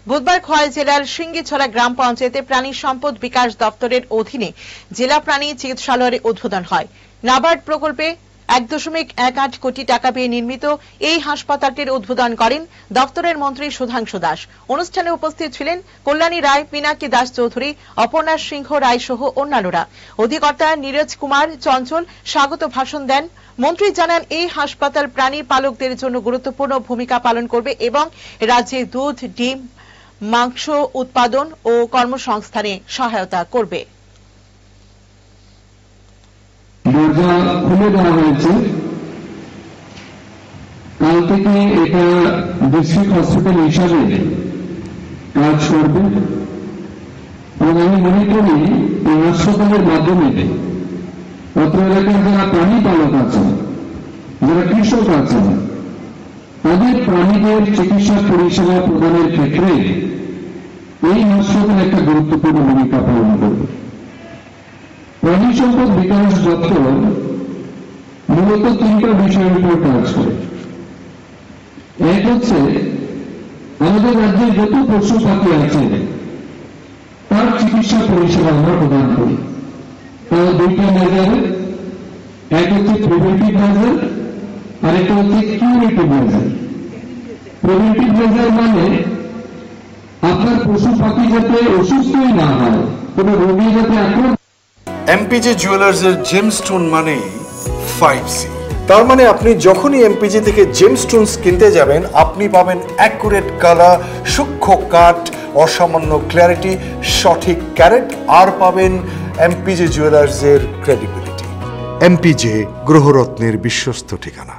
বুধবার খোয়াই জেলার সিঙ্গিছড়া গ্রাম পঞ্চায়েতে প্রাণী সম্পদ বিকাশ দপ্তরের অধীনে জেলা প্রাণী চিকিৎসালয়ের উদ্বোধন হয়। নাবার্ড প্রকল্পে 1.18 কোটি টাকা ব্যয়ে নির্মিত এই হাসপাতালটির উদ্বোধন করেন দপ্তরের মন্ত্রী সুধাংশু দাস। অনুষ্ঠানে উপস্থিত ছিলেন কল্যাণী রায়, পিনাকি দাস চৌধুরী, অপর্ণা সিংহ রায় সহ অন্যান্যরা। অধিকর্তা নীরজ কুমার চঞ্চল স্বাগত ভাষণ দেন। মন্ত্রী জানান, এই হাসপাতাল প্রাণী পালকদের জন্য গুরুত্বপূর্ণ ভূমিকা পালন করবে এবং রাজ্যে দুধ, ডিম, মাংস উৎপাদন ও কর্মসংস্থানে সহায়তা করবে। দরজা খুলে দেওয়া হয়েছে। কাল থেকে এটা ডিস্ট্রিক্ট হসপিটাল হিসাবে কাজ করবে এবং আমি মনে করি এই হাসপাতালের মাধ্যমে অত্র এলাকার যারা প্রাণী পালক আছে, যারা কৃষক আছে, তাদের প্রাণীদের চিকিৎসা পরিষেবা প্রদানের ক্ষেত্রে এই হাসপাতাল একটা গুরুত্বপূর্ণ ভূমিকা পালন করবে। প্রাণী সম্পদ বিকাশ দপ্তর মূলত 3টা বিষয়ের উপর কাজ করে। এক হচ্ছে আমাদের রাজ্যে যত পশু পাখি আছে তার চিকিৎসা পরিষেবা আমরা প্রদান করি। তার 2টা মেজারে, এক হচ্ছে প্রিভেন্টিভ মেজার আর একটা হচ্ছে কিউরেটিভ মেজার। প্রিভেন্টিভ মেজার মানে আপনার পশু পাখি যাতে অসুস্থই না হয়, কোনো রোগী যাতে আক্রান্ত। এমপিজে জুয়েলার্সের জেমস্টোন মানে 5C। তার মানে আপনি যখনই এমপিজে থেকে জেমস্টোনস কিনতে যাবেন, আপনি পাবেন অ্যাকুরেট কালার, সূক্ষ্ম কাট, অসামান্য ক্ল্যারিটি, সঠিক ক্যারেট, আর পাবেন এমপিজে জুয়েলার্সের ক্রেডিবিলিটি। এমপিজে গ্রহরত্নের বিশ্বস্ত ঠিকানা।